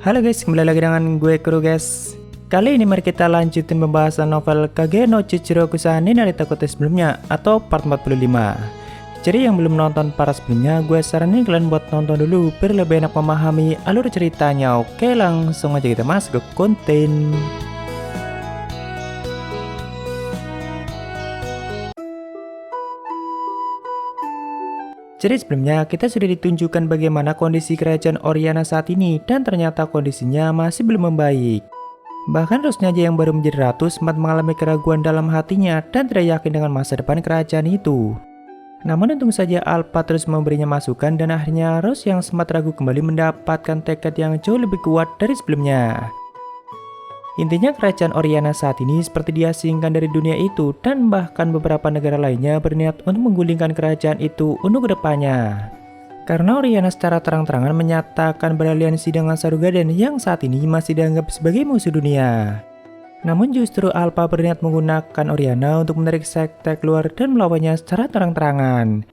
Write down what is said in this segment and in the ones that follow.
Halo guys, kembali lagi dengan gue Kuro guys. Kali ini mari kita lanjutin pembahasan novel Kage no Chichiroku San ni Narita Kote sebelumnya atau part 45. Jadi yang belum nonton para sebelumnya, gue saranin kalian buat nonton dulu biar lebih enak memahami alur ceritanya. Oke, langsung aja kita masuk ke konten. Jadi sebelumnya kita sudah ditunjukkan bagaimana kondisi kerajaan Oriana saat ini dan ternyata kondisinya masih belum membaik. Bahkan Rosnya aja yang baru menjadi ratu sempat mengalami keraguan dalam hatinya dan tidak yakin dengan masa depan kerajaan itu. Namun untung saja Alpha terus memberinya masukan dan akhirnya Rose yang sempat ragu kembali mendapatkan tekad yang jauh lebih kuat dari sebelumnya. Intinya kerajaan Oriana saat ini seperti diasingkan dari dunia itu dan bahkan beberapa negara lainnya berniat untuk menggulingkan kerajaan itu untuk kedepannya. Karena Oriana secara terang-terangan menyatakan beraliansi dengan Sarugaden yang saat ini masih dianggap sebagai musuh dunia. Namun justru Alpha berniat menggunakan Oriana untuk menarik sekte keluar dan melawannya secara terang-terangan.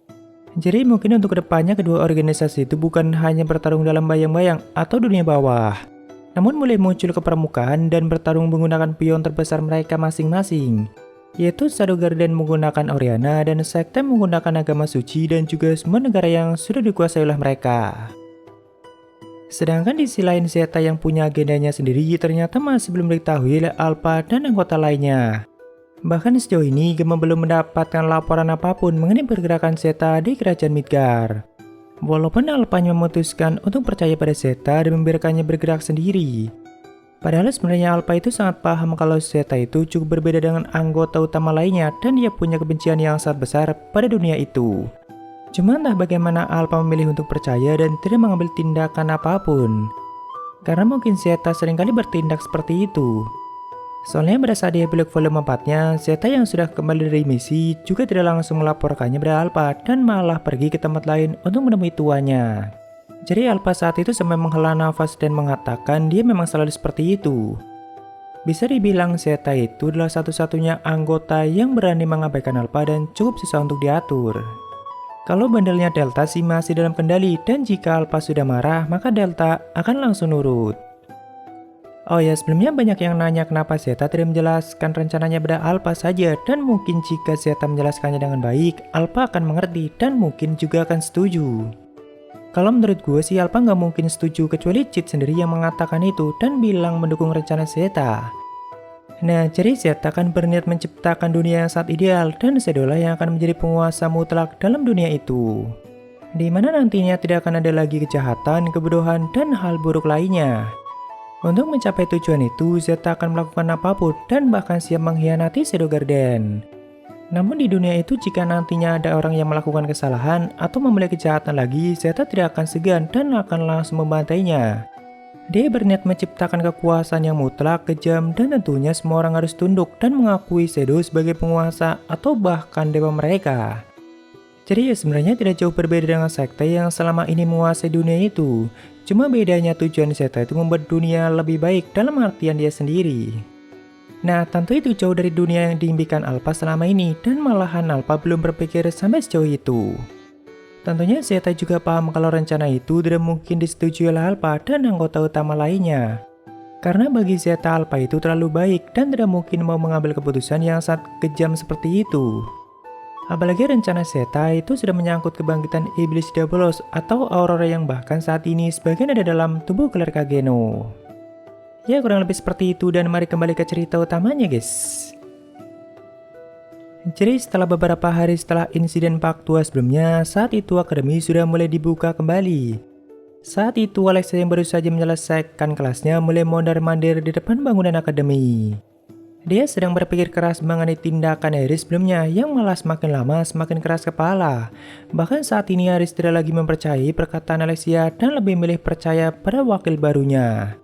Jadi mungkin untuk kedepannya kedua organisasi itu bukan hanya bertarung dalam bayang-bayang atau dunia bawah, namun mulai muncul ke permukaan dan bertarung menggunakan pion terbesar mereka masing-masing, yaitu Shadow Garden menggunakan Oriana dan sekte menggunakan agama suci dan juga semua negara yang sudah dikuasai oleh mereka. Sedangkan di sisi lain Zeta yang punya agendanya sendiri ternyata masih belum diketahui oleh Alpha dan anggota lainnya. Bahkan sejauh ini Gema belum mendapatkan laporan apapun mengenai pergerakan Zeta di kerajaan Midgar. Walaupun Alpha memutuskan untuk percaya pada Zeta dan membiarkannya bergerak sendiri. Padahal sebenarnya Alpha itu sangat paham kalau Zeta itu cukup berbeda dengan anggota utama lainnya dan dia punya kebencian yang sangat besar pada dunia itu. Cuma entah bagaimana Alpha memilih untuk percaya dan tidak mengambil tindakan apapun. Karena mungkin Zeta seringkali bertindak seperti itu. Soalnya pada saat di epilog volume 4-nya, Zeta yang sudah kembali dari misi juga tidak langsung melaporkannya pada Alpha dan malah pergi ke tempat lain untuk menemui tuannya. Jadi Alpha saat itu sampai menghela nafas dan mengatakan dia memang selalu seperti itu. Bisa dibilang Zeta itu adalah satu-satunya anggota yang berani mengabaikan Alpha dan cukup susah untuk diatur. Kalau bandelnya Delta sih masih dalam kendali dan jika Alpha sudah marah maka Delta akan langsung nurut. Oh ya, sebelumnya banyak yang nanya kenapa Zeta tidak menjelaskan rencananya pada Alpha saja dan mungkin jika Zeta menjelaskannya dengan baik, Alpha akan mengerti dan mungkin juga akan setuju. Kalau menurut gue sih Alpha nggak mungkin setuju kecuali Cid sendiri yang mengatakan itu dan bilang mendukung rencana Zeta. Nah, jadi Zeta akan berniat menciptakan dunia yang sangat ideal dan Shadow yang akan menjadi penguasa mutlak dalam dunia itu. Di mana nantinya tidak akan ada lagi kejahatan, kebodohan, dan hal buruk lainnya. Untuk mencapai tujuan itu, Zeta akan melakukan apapun dan bahkan siap mengkhianati Shadow Garden. Namun di dunia itu jika nantinya ada orang yang melakukan kesalahan atau memulai kejahatan lagi, Zeta tidak akan segan dan akan langsung membantainya. Dia berniat menciptakan kekuasaan yang mutlak, kejam, dan tentunya semua orang harus tunduk dan mengakui Shadow sebagai penguasa atau bahkan dewa mereka. Jadi ya sebenarnya tidak jauh berbeda dengan sekte yang selama ini menguasai dunia itu. Cuma bedanya tujuan Zeta itu membuat dunia lebih baik dalam artian dia sendiri. Nah tentu itu jauh dari dunia yang diimpikan Alpha selama ini dan malahan Alpha belum berpikir sampai sejauh itu. Tentunya Zeta juga paham kalau rencana itu tidak mungkin disetujui oleh Alpha dan anggota utama lainnya. Karena bagi Zeta Alpha itu terlalu baik dan tidak mungkin mau mengambil keputusan yang sangat kejam seperti itu. Apalagi rencana Zeta itu sudah menyangkut kebangkitan iblis Diabolos atau Aurora yang bahkan saat ini sebagian ada dalam tubuh Claire Kageno. Ya kurang lebih seperti itu dan mari kembali ke cerita utamanya guys. Jadi setelah beberapa hari setelah insiden Pak Tua sebelumnya, saat itu akademi sudah mulai dibuka kembali. Saat itu Alexa yang baru saja menyelesaikan kelasnya mulai mondar-mandir di depan bangunan akademi. Dia sedang berpikir keras mengenai tindakan Iris sebelumnya yang malah semakin lama semakin keras kepala. Bahkan saat ini Iris tidak lagi mempercayai perkataan Alexia dan lebih memilih percaya pada wakil barunya.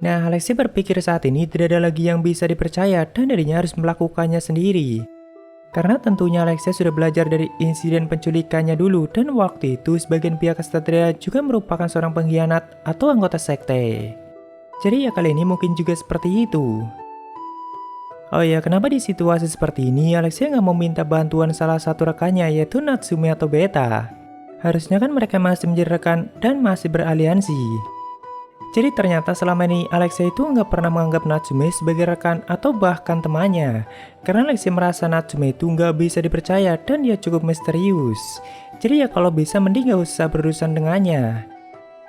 Nah, Alexia berpikir saat ini tidak ada lagi yang bisa dipercaya dan dirinya harus melakukannya sendiri. Karena tentunya Alexia sudah belajar dari insiden penculikannya dulu dan waktu itu sebagian pihak Ksatria juga merupakan seorang pengkhianat atau anggota sekte. Jadi ya kali ini mungkin juga seperti itu. Oh ya, kenapa di situasi seperti ini Alexia nggak mau minta bantuan salah satu rekannya yaitu Natsume atau Beta? Harusnya kan mereka masih menjadi rekan dan masih beraliansi. Jadi ternyata selama ini Alexia itu nggak pernah menganggap Natsume sebagai rekan atau bahkan temannya. Karena Alexia merasa Natsume itu nggak bisa dipercaya dan dia cukup misterius. Jadi ya kalau bisa mending nggak usah berurusan dengannya.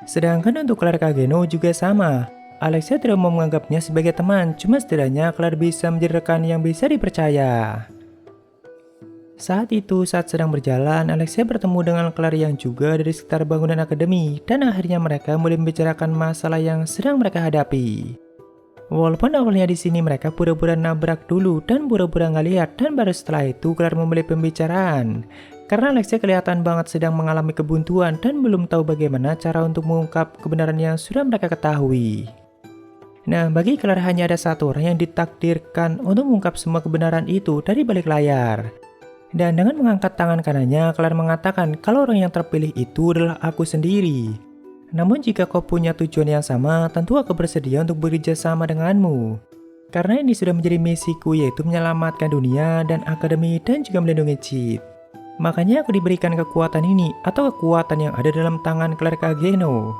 Sedangkan untuk Claire Kageno juga sama. Alexia tidak mau menganggapnya sebagai teman, cuma setidaknya Claire bisa menjadi rekan yang bisa dipercaya. Saat sedang berjalan, Alexia bertemu dengan Claire yang juga dari sekitar bangunan akademi, dan akhirnya mereka mulai membicarakan masalah yang sedang mereka hadapi. Walaupun awalnya di sini mereka pura-pura nabrak dulu dan pura-pura nggak lihat, dan baru setelah itu Claire memulai pembicaraan. Karena Alexia kelihatan banget sedang mengalami kebuntuan dan belum tahu bagaimana cara untuk mengungkap kebenaran yang sudah mereka ketahui. Nah, bagi Claire hanya ada satu orang yang ditakdirkan untuk mengungkap semua kebenaran itu dari balik layar. Dan dengan mengangkat tangan kanannya, Claire mengatakan kalau orang yang terpilih itu adalah aku sendiri. Namun jika kau punya tujuan yang sama, tentu aku bersedia untuk bekerja sama denganmu. Karena ini sudah menjadi misiku, yaitu menyelamatkan dunia dan akademi dan juga melindungi Chit. Makanya aku diberikan kekuatan ini atau kekuatan yang ada dalam tangan Claire Kageno.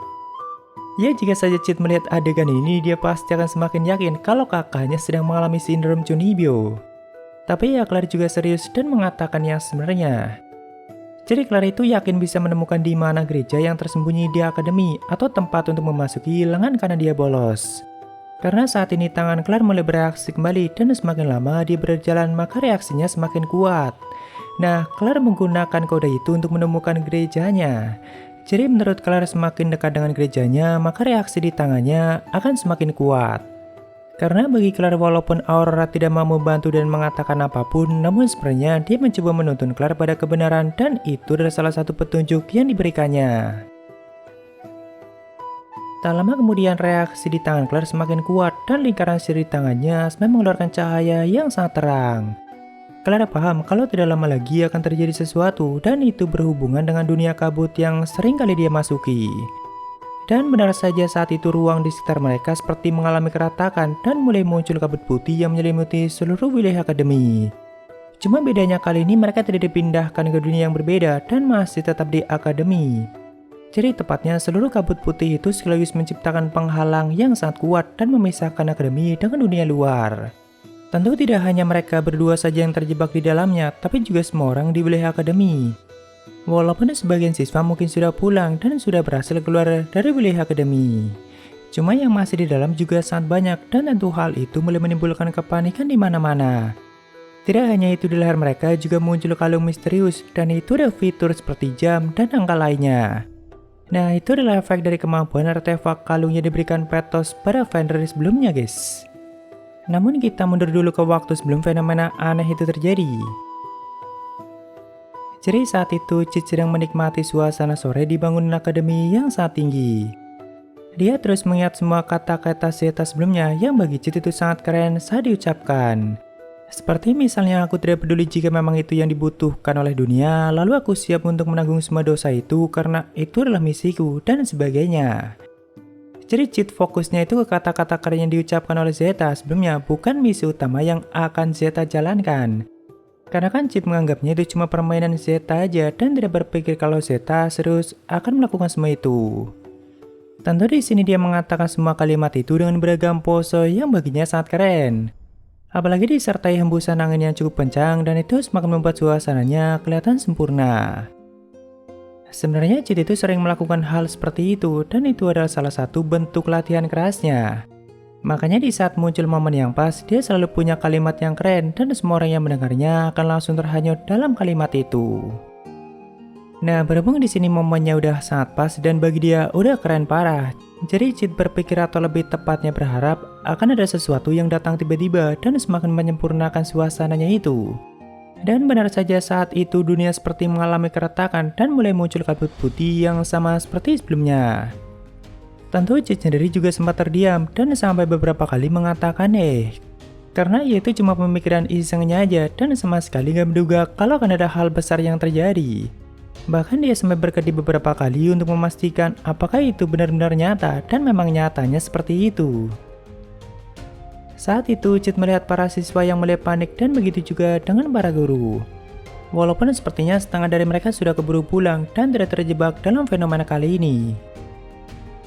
Ya, jika saja Chit melihat adegan ini, dia pasti akan semakin yakin kalau kakaknya sedang mengalami sindrom Chunibyo. Tapi ya Claire juga serius dan mengatakan yang sebenarnya. Jadi Claire itu yakin bisa menemukan di mana gereja yang tersembunyi di akademi atau tempat untuk memasuki lengan karena dia bolos. Karena saat ini tangan Claire mulai bereaksi kembali dan semakin lama dia berjalan maka reaksinya semakin kuat. Nah, Claire menggunakan kode itu untuk menemukan gerejanya. Jadi menurut Claire semakin dekat dengan gerejanya maka reaksi di tangannya akan semakin kuat. Karena bagi Claire walaupun Aurora tidak mau membantu dan mengatakan apapun, namun sebenarnya dia mencoba menuntun Claire pada kebenaran dan itu adalah salah satu petunjuk yang diberikannya. Tak lama kemudian reaksi di tangan Claire semakin kuat dan lingkaran sirih di tangannya semakin mengeluarkan cahaya yang sangat terang. Claire paham kalau tidak lama lagi akan terjadi sesuatu dan itu berhubungan dengan dunia kabut yang sering kali dia masuki. Dan benar saja saat itu ruang di sekitar mereka seperti mengalami keretakan dan mulai muncul kabut putih yang menyelimuti seluruh wilayah akademi. Cuma bedanya kali ini mereka tidak dipindahkan ke dunia yang berbeda dan masih tetap di akademi. Jadi tepatnya seluruh kabut putih itu sekaligus menciptakan penghalang yang sangat kuat dan memisahkan akademi dengan dunia luar. Tentu tidak hanya mereka berdua saja yang terjebak di dalamnya, tapi juga semua orang di wilayah akademi. Walaupun sebagian siswa mungkin sudah pulang dan sudah berhasil keluar dari wilayah akademi. Cuma yang masih di dalam juga sangat banyak dan tentu hal itu mulai menimbulkan kepanikan di mana-mana. Tidak hanya itu, di leher mereka juga muncul kalung misterius dan itu ada fitur seperti jam dan angka lainnya. Nah, itu adalah efek dari kemampuan artefak kalung yang diberikan Petos pada Fenrir sebelumnya, guys. Namun kita mundur dulu ke waktu sebelum fenomena aneh itu terjadi. Jadi saat itu Chit sedang menikmati suasana sore di bangunan akademi yang sangat tinggi. Dia terus mengingat semua kata-kata Zeta sebelumnya yang bagi Chit itu sangat keren saat diucapkan. Seperti misalnya aku tidak peduli jika memang itu yang dibutuhkan oleh dunia, lalu aku siap untuk menanggung semua dosa itu karena itu adalah misiku dan sebagainya. Jadi Chit fokusnya itu ke kata-kata keren yang diucapkan oleh Zeta sebelumnya, bukan misi utama yang akan Zeta jalankan. Karena kan Chit menganggapnya itu cuma permainan Zeta aja dan tidak berpikir kalau Zeta serius akan melakukan semua itu. Tentu di sini dia mengatakan semua kalimat itu dengan beragam pose yang baginya sangat keren. Apalagi disertai hembusan angin yang cukup kencang dan itu semakin membuat suasananya kelihatan sempurna. Sebenarnya Chit itu sering melakukan hal seperti itu dan itu adalah salah satu bentuk latihan kerasnya. Makanya di saat muncul momen yang pas, dia selalu punya kalimat yang keren dan semua orang yang mendengarnya akan langsung terhanyut dalam kalimat itu. Nah, berhubung di sini momennya udah sangat pas dan bagi dia udah keren parah. Jadi Chit berpikir atau lebih tepatnya berharap akan ada sesuatu yang datang tiba-tiba dan semakin menyempurnakan suasananya itu. Dan benar saja saat itu dunia seperti mengalami keretakan dan mulai muncul kabut putih yang sama seperti sebelumnya. Tentu Chit sendiri juga sempat terdiam dan sampai beberapa kali mengatakan karena ia itu cuma pemikiran isengnya aja dan sama sekali gak menduga kalau akan ada hal besar yang terjadi. Bahkan dia sampai berkedip beberapa kali untuk memastikan apakah itu benar-benar nyata dan memang nyatanya seperti itu. Saat itu Chit melihat para siswa yang mulai panik dan begitu juga dengan para guru. Walaupun sepertinya setengah dari mereka sudah keburu pulang dan tidak terjebak dalam fenomena kali ini.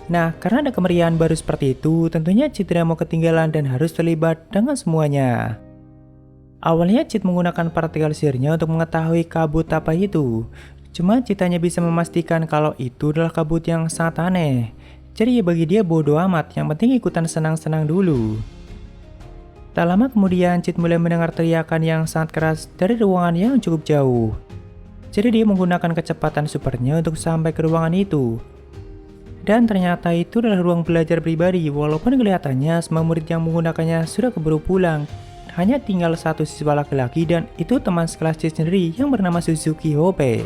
Nah, karena ada kemeriahan baru seperti itu, tentunya Chit tidak mau ketinggalan dan harus terlibat dengan semuanya. Awalnya Chit menggunakan partikel sihirnya untuk mengetahui kabut apa itu. Cuma Chit hanya bisa memastikan kalau itu adalah kabut yang sangat aneh. Jadi bagi dia bodoh amat, yang penting ikutan senang-senang dulu. Tak lama kemudian Chit mulai mendengar teriakan yang sangat keras dari ruangan yang cukup jauh. Jadi dia menggunakan kecepatan supernya untuk sampai ke ruangan itu. Dan ternyata itu adalah ruang belajar pribadi, walaupun kelihatannya semua murid yang menggunakannya sudah keburu pulang. Hanya tinggal satu siswa laki-laki dan itu teman sekelas Chit sendiri yang bernama Suzuki Hope.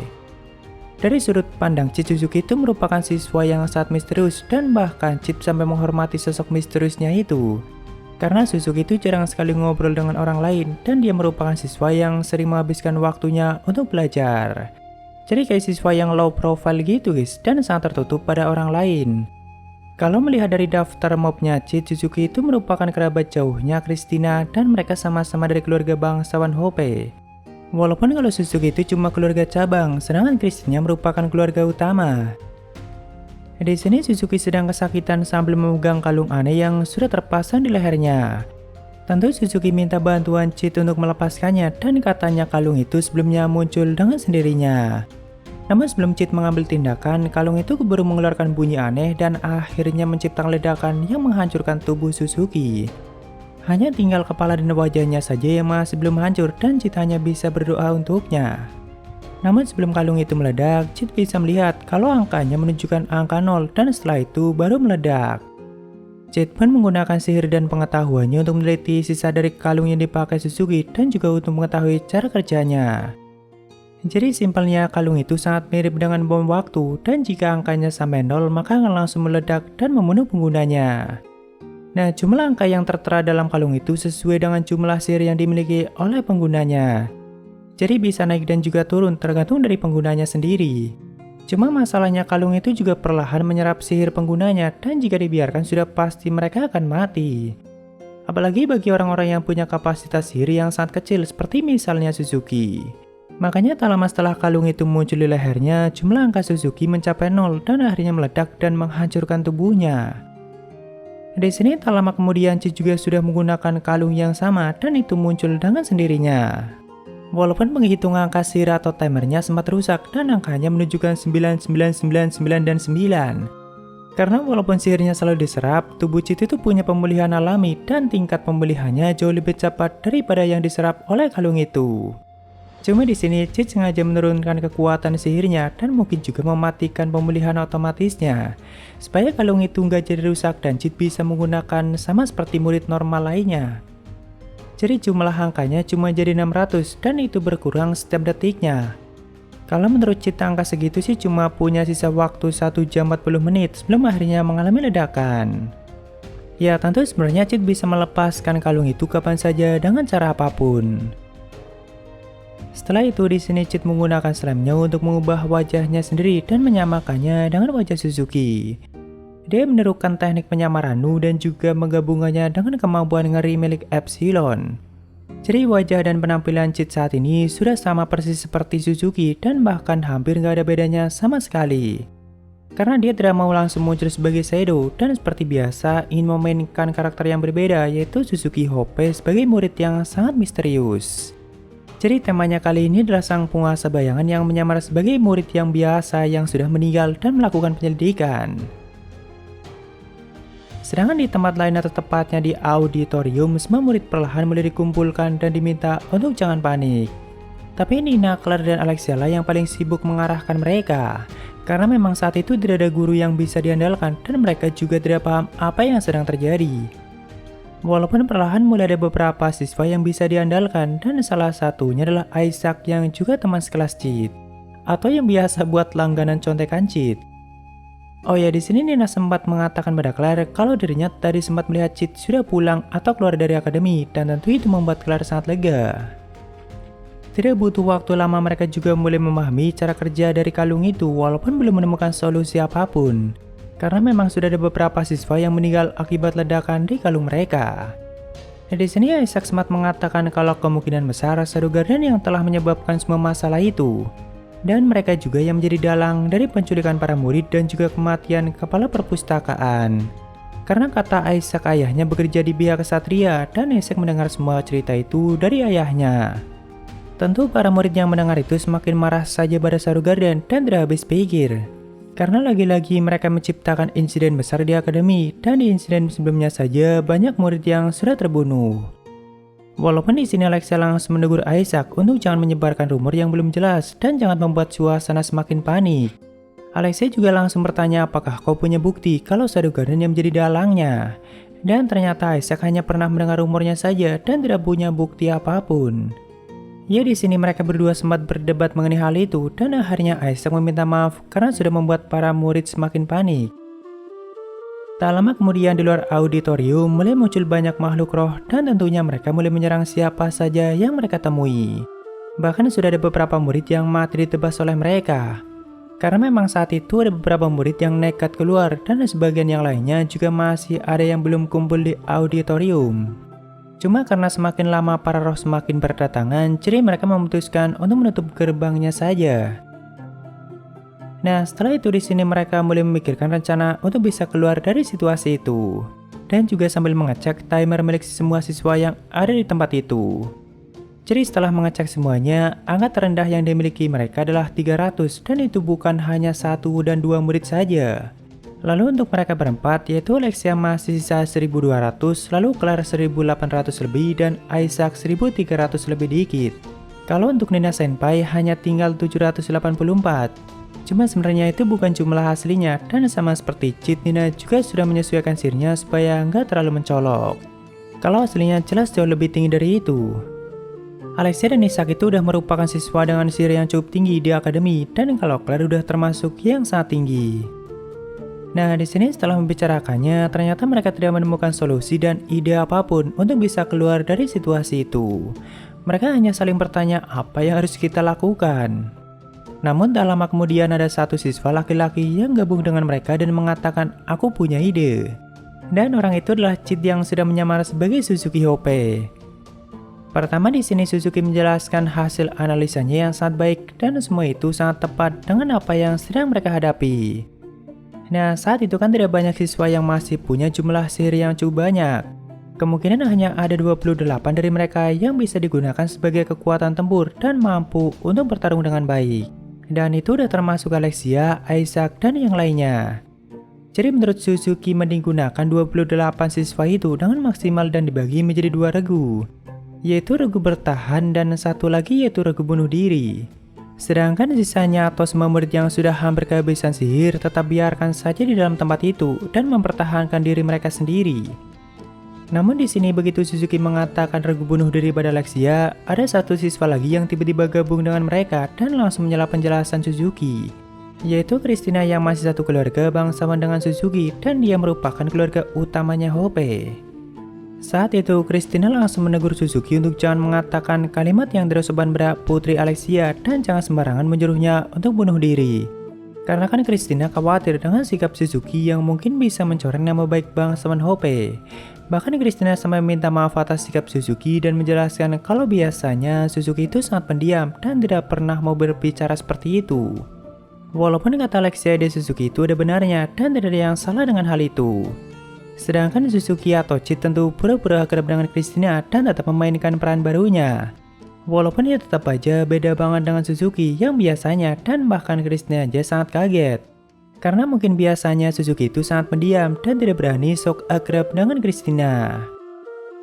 Dari sudut pandang Chit, Suzuki itu merupakan siswa yang sangat misterius dan bahkan Chit sampai menghormati sosok misteriusnya itu. Karena Suzuki itu jarang sekali ngobrol dengan orang lain dan dia merupakan siswa yang sering menghabiskan waktunya untuk belajar. Jadi kayak siswa yang low profile gitu guys, dan sangat tertutup pada orang lain. Kalau melihat dari daftar mobnya Chit, Suzuki itu merupakan kerabat jauhnya Christina dan mereka sama-sama dari keluarga bangsawan Hope. Walaupun kalau Suzuki itu cuma keluarga cabang, sedangkan Christina merupakan keluarga utama. Di sini Suzuki sedang kesakitan sambil memegang kalung aneh yang sudah terpasang di lehernya. Tentu Suzuki minta bantuan Chit untuk melepaskannya dan katanya kalung itu sebelumnya muncul dengan sendirinya. Namun sebelum Chit mengambil tindakan, kalung itu keburu mengeluarkan bunyi aneh dan akhirnya menciptakan ledakan yang menghancurkan tubuh Suzuki. Hanya tinggal kepala dan wajahnya saja yang masih belum hancur dan Chit hanya bisa berdoa untuknya. Namun sebelum kalung itu meledak, Chit bisa melihat kalau angkanya menunjukkan angka 0 dan setelah itu baru meledak. Chit pun menggunakan sihir dan pengetahuannya untuk meneliti sisa dari kalung yang dipakai Suzuki dan juga untuk mengetahui cara kerjanya. Jadi simpelnya kalung itu sangat mirip dengan bom waktu dan jika angkanya sampai 0 maka akan langsung meledak dan membunuh penggunanya. Nah, jumlah angka yang tertera dalam kalung itu sesuai dengan jumlah sihir yang dimiliki oleh penggunanya. Jadi bisa naik dan juga turun tergantung dari penggunanya sendiri. Cuma masalahnya kalung itu juga perlahan menyerap sihir penggunanya dan jika dibiarkan sudah pasti mereka akan mati. Apalagi bagi orang-orang yang punya kapasitas sihir yang sangat kecil seperti misalnya Suzuki. Makanya tak lama setelah kalung itu muncul di lehernya, jumlah angka Suzuki mencapai 0 dan akhirnya meledak dan menghancurkan tubuhnya. Di sini tak lama kemudian Chit juga sudah menggunakan kalung yang sama dan itu muncul dengan sendirinya. Walaupun penghitungan angka sihir atau timernya sempat rusak dan angkanya menunjukkan 9999 dan 9. Karena walaupun sihirnya selalu diserap, tubuh Chit itu punya pemulihan alami dan tingkat pemulihannya jauh lebih cepat daripada yang diserap oleh kalung itu. Cuma di sini Chit sengaja menurunkan kekuatan sihirnya dan mungkin juga mematikan pemulihan otomatisnya supaya kalung itu nggak jadi rusak dan Chit bisa menggunakan sama seperti murid normal lainnya. Jadi jumlah angkanya cuma jadi 600 dan itu berkurang setiap detiknya. Kalau menurut Chit angka segitu sih cuma punya sisa waktu 1 jam 40 menit sebelum akhirnya mengalami ledakan. Ya tentu sebenarnya Chit bisa melepaskan kalung itu kapan saja dengan cara apapun. Setelah itu di sini Chit menggunakan slime-nya untuk mengubah wajahnya sendiri dan menyamakannya dengan wajah Suzuki. Dia menirukan teknik penyamaran Nu dan juga menggabungkannya dengan kemampuan ngeri milik Epsilon. Jadi wajah dan penampilan Chit saat ini sudah sama persis seperti Suzuki dan bahkan hampir nggak ada bedanya sama sekali. Karena dia tidak mau langsung muncul sebagai Shadow dan seperti biasa ingin memainkan karakter yang berbeda yaitu Suzuki Hope sebagai murid yang sangat misterius. Jadi temanya kali ini adalah sang penguasa bayangan yang menyamar sebagai murid yang biasa yang sudah meninggal dan melakukan penyelidikan. Sedangkan di tempat lain atau tepatnya di auditorium, semua murid perlahan mulai dikumpulkan dan diminta untuk jangan panik. Tapi Nina, Claire, dan Alexia lah yang paling sibuk mengarahkan mereka. Karena memang saat itu tidak ada guru yang bisa diandalkan dan mereka juga tidak paham apa yang sedang terjadi. Walaupun perlahan mulai ada beberapa siswa yang bisa diandalkan dan salah satunya adalah Isaac yang juga teman sekelas Chit. Atau yang biasa buat langganan contekan Chit. Oh ya, di sini Nina sempat mengatakan pada Claire kalau dirinya tadi sempat melihat Chit sudah pulang atau keluar dari akademi dan tentu itu membuat Claire sangat lega. Tidak butuh waktu lama mereka juga mulai memahami cara kerja dari kalung itu walaupun belum menemukan solusi apapun. Karena memang sudah ada beberapa siswa yang meninggal akibat ledakan di kalung mereka. Di sini Isaac sempat mengatakan kalau kemungkinan besar Shadow Guardian yang telah menyebabkan semua masalah itu. Dan mereka juga yang menjadi dalang dari penculikan para murid dan juga kematian kepala perpustakaan. Karena kata Isaac ayahnya bekerja di pihak kesatria dan Isaac mendengar semua cerita itu dari ayahnya. Tentu para murid yang mendengar itu semakin marah saja pada Sarugarden dan tidak habis pikir. Karena lagi-lagi mereka menciptakan insiden besar di akademi dan di insiden sebelumnya saja banyak murid yang sudah terbunuh. Walaupun di sini Alexia langsung menegur Isaac untuk jangan menyebarkan rumor yang belum jelas dan jangan membuat suasana semakin panik. Alexia juga langsung bertanya apakah kau punya bukti kalau Sarugarden yang menjadi dalangnya. Dan ternyata Isaac hanya pernah mendengar rumornya saja dan tidak punya bukti apapun. Ya di sini mereka berdua sempat berdebat mengenai hal itu dan akhirnya Isaac meminta maaf karena sudah membuat para murid semakin panik. Tak lama kemudian di luar auditorium mulai muncul banyak makhluk roh dan tentunya mereka mulai menyerang siapa saja yang mereka temui. Bahkan sudah ada beberapa murid yang mati ditebas oleh mereka. Karena memang saat itu ada beberapa murid yang nekat keluar dan sebagian yang lainnya juga masih ada yang belum kumpul di auditorium. Cuma karena semakin lama para roh semakin berdatangan, jadi mereka memutuskan untuk menutup gerbangnya saja. Nah, setelah itu di sini mereka mulai memikirkan rencana untuk bisa keluar dari situasi itu. Dan juga sambil mengecek timer milik semua siswa yang ada di tempat itu. Jadi setelah mengecek semuanya, angka terendah yang dimiliki mereka adalah 300 dan itu bukan hanya 1 dan 2 murid saja. Lalu untuk mereka berempat, yaitu Alexia masih sisa 1200, lalu Claire 1800 lebih, dan Isaac 1300 lebih dikit. Kalau untuk Nina Senpai hanya tinggal 784. Cuma sebenarnya itu bukan jumlah aslinya, dan sama seperti Cheat, Nina juga sudah menyesuaikan sihirnya supaya nggak terlalu mencolok. Kalau aslinya jelas jauh lebih tinggi dari itu. Alexia dan Isaac itu udah merupakan siswa dengan sihir yang cukup tinggi di akademi, dan kalau Claire udah termasuk yang sangat tinggi. Nah, di sini setelah membicarakannya, ternyata mereka tidak menemukan solusi dan ide apapun untuk bisa keluar dari situasi itu. Mereka hanya saling bertanya apa yang harus kita lakukan. Namun tak lama kemudian ada satu siswa laki-laki yang gabung dengan mereka dan mengatakan, "Aku punya ide." Dan orang itu adalah Cheat yang sudah menyamar sebagai Suzuki Hope. Pertama di sini Suzuki menjelaskan hasil analisanya yang sangat baik dan semua itu sangat tepat dengan apa yang sedang mereka hadapi. Nah, saat itu kan tidak banyak siswa yang masih punya jumlah sihir yang cukup banyak. Kemungkinan hanya ada 28 dari mereka yang bisa digunakan sebagai kekuatan tempur dan mampu untuk bertarung dengan baik. Dan itu udah termasuk Alexia, Isaac, dan yang lainnya. Jadi menurut Suzuki mending gunakan 28 siswa itu dengan maksimal dan dibagi menjadi 2 regu. Yaitu regu bertahan dan satu lagi yaitu regu bunuh diri. Sedangkan sisanya atau semua murid yang sudah hampir kehabisan sihir tetap biarkan saja di dalam tempat itu dan mempertahankan diri mereka sendiri. Namun di sini begitu Suzuki mengatakan regu bunuh diri pada Alexia, ada satu siswa lagi yang tiba-tiba gabung dengan mereka dan langsung menyela penjelasan Suzuki. Yaitu Christina yang masih satu keluarga bangsawan dengan Suzuki dan dia merupakan keluarga utamanya Hope. Saat itu, Christina langsung menegur Suzuki untuk jangan mengatakan kalimat yang tidak sopan pada putri Alexia dan jangan sembarangan menyuruhnya untuk bunuh diri. Karena kan Christina khawatir dengan sikap Suzuki yang mungkin bisa mencoreng nama baik bangsawan Hope. Bahkan Christina sampai minta maaf atas sikap Suzuki dan menjelaskan kalau biasanya Suzuki itu sangat pendiam dan tidak pernah mau berbicara seperti itu. Walaupun kata Alexia di Suzuki itu ada benarnya dan tidak ada yang salah dengan hal itu. Sedangkan Suzuki atau Cheat tentu pura-pura akrab dengan Christina dan tetap memainkan peran barunya. Walaupun ia tetap aja beda banget dengan Suzuki yang biasanya dan bahkan Christina aja sangat kaget. Karena mungkin biasanya Suzuki itu sangat pendiam dan tidak berani sok akrab dengan Christina.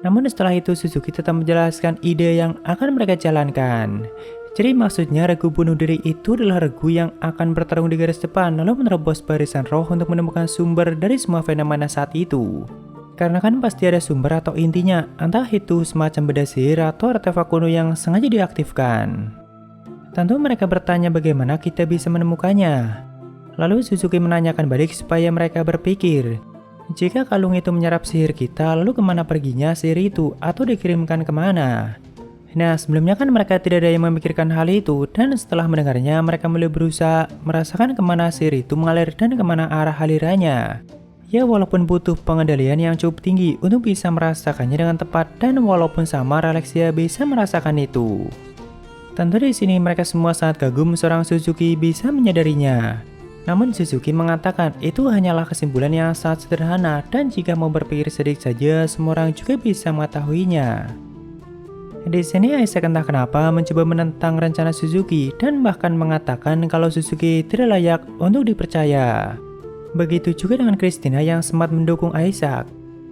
Namun setelah itu Suzuki tetap menjelaskan ide yang akan mereka jalankan. Jadi maksudnya regu bunuh diri itu adalah regu yang akan bertarung di garis depan lalu menerobos barisan roh untuk menemukan sumber dari semua fenomena saat itu. Karena kan pasti ada sumber atau intinya, entah itu semacam benda sihir atau artefak kuno yang sengaja diaktifkan. Tentu mereka bertanya bagaimana kita bisa menemukannya. Lalu Suzuki menanyakan balik supaya mereka berpikir, jika kalung itu menyerap sihir kita lalu kemana perginya sihir itu atau dikirimkan kemana? Nah, sebelumnya kan mereka tidak ada yang memikirkan hal itu dan setelah mendengarnya mereka mulai berusaha merasakan kemana sihir itu mengalir dan kemana arah alirannya. Ya walaupun butuh pengendalian yang cukup tinggi untuk bisa merasakannya dengan tepat dan walaupun sama Alexia bisa merasakan itu. Tentu di sini mereka semua sangat kagum seorang Suzuki bisa menyadarinya. Namun Suzuki mengatakan itu hanyalah kesimpulan yang sangat sederhana dan jika mau berpikir sedikit saja semua orang juga bisa mengetahuinya. Di sini Isaac entah kenapa mencoba menentang rencana Suzuki dan bahkan mengatakan kalau Suzuki tidak layak untuk dipercaya. Begitu juga dengan Christina yang sempat mendukung Isaac.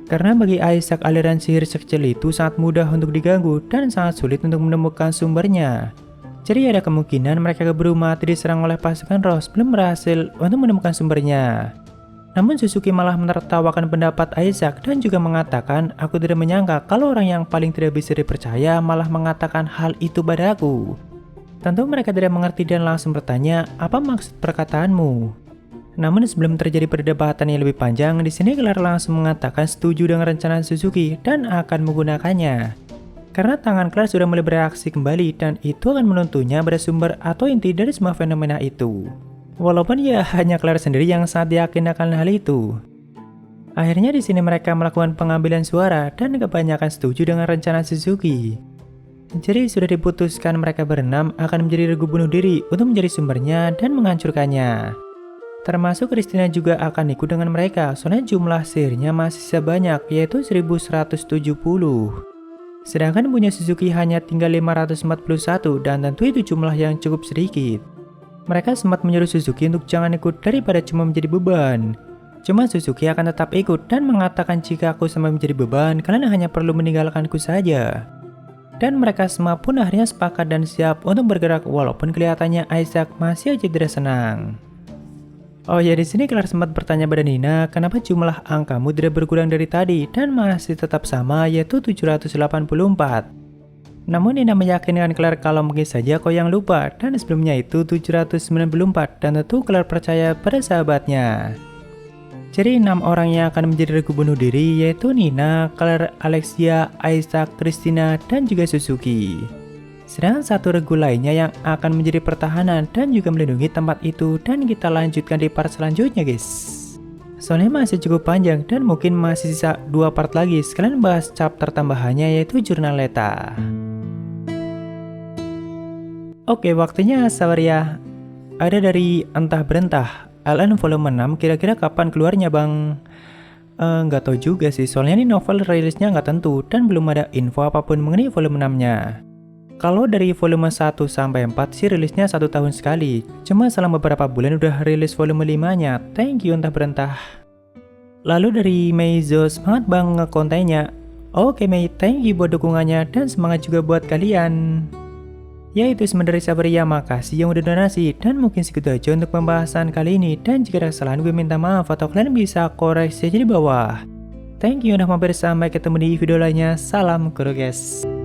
Karena bagi Isaac aliran sihir sekecil itu sangat mudah untuk diganggu dan sangat sulit untuk menemukan sumbernya. Jadi ada kemungkinan mereka keburu mati diserang oleh pasukan Rose belum berhasil untuk menemukan sumbernya. Namun Suzuki malah menertawakan pendapat Isaac dan juga mengatakan, aku tidak menyangka kalau orang yang paling tidak bisa dipercaya malah mengatakan hal itu padaku. Tentu mereka tidak mengerti dan langsung bertanya, apa maksud perkataanmu? Namun sebelum terjadi perdebatan yang lebih panjang, di sini Claire langsung mengatakan setuju dengan rencana Suzuki dan akan menggunakannya. Karena tangan Claire sudah mulai bereaksi kembali dan itu akan menuntunnya pada sumber atau inti dari semua fenomena itu. Walaupun ya hanya Claire sendiri yang sangat yakin akan hal itu. Akhirnya di sini mereka melakukan pengambilan suara dan kebanyakan setuju dengan rencana Suzuki. Jadi sudah diputuskan mereka berenam akan menjadi regu bunuh diri untuk mencari sumbernya dan menghancurkannya. Termasuk Christina juga akan ikut dengan mereka, soalnya jumlah sihirnya masih sebanyak yaitu 1170. Sedangkan punya Suzuki hanya tinggal 541 dan tentu itu jumlah yang cukup sedikit. Mereka sempat menyuruh Suzuki untuk jangan ikut daripada cuma menjadi beban. Cuma Suzuki akan tetap ikut dan mengatakan jika aku sampai menjadi beban, kalian hanya perlu meninggalkanku saja. Dan mereka semua pun akhirnya sepakat dan siap untuk bergerak walaupun kelihatannya Isaac masih aja tidak senang. Oh ya, di sini Claire sempat bertanya pada Nina, kenapa jumlah angkamu tidak berkurang dari tadi dan masih tetap sama yaitu 784. Namun Nina meyakinkan Claire kalau mungkin saja kau yang lupa dan sebelumnya itu 794 dan tentu Claire percaya pada sahabatnya. Jadi 6 orang yang akan menjadi regu bunuh diri yaitu Nina, Claire, Alexia, Isaac, Christina, dan juga Suzuki. Sedangkan satu regu lainnya yang akan menjadi pertahanan dan juga melindungi tempat itu dan kita lanjutkan di part selanjutnya guys. Soalnya masih cukup panjang dan mungkin masih sisa 2 part lagi sekalian bahas chapter tambahannya yaitu jurnal Leta. Oke, waktunya sabar ya. Ada dari Entah Berentah LN volume 6, kira-kira kapan keluarnya bang? Nggak tahu juga sih, soalnya ini novel rilisnya nggak tentu dan belum ada info apapun mengenai volume 6-nya. Kalau dari volume 1 sampai 4 sih rilisnya 1 tahun sekali. Cuma selama beberapa bulan udah rilis volume 5-nya. Thank you Entah Berentah. Lalu dari Meizo, semangat bang ngekontennya. Oke Mei, thank you buat dukungannya dan semangat juga buat kalian. Ya itu semuanya dari Sabaria, makasih yang udah donasi. Dan mungkin segitu aja untuk pembahasan kali ini. Dan jika ada kesalahan gue minta maaf atau kalian bisa koreksi aja di bawah. Thank you udah mampir, sampai ketemu di video lainnya. Salam guru guys.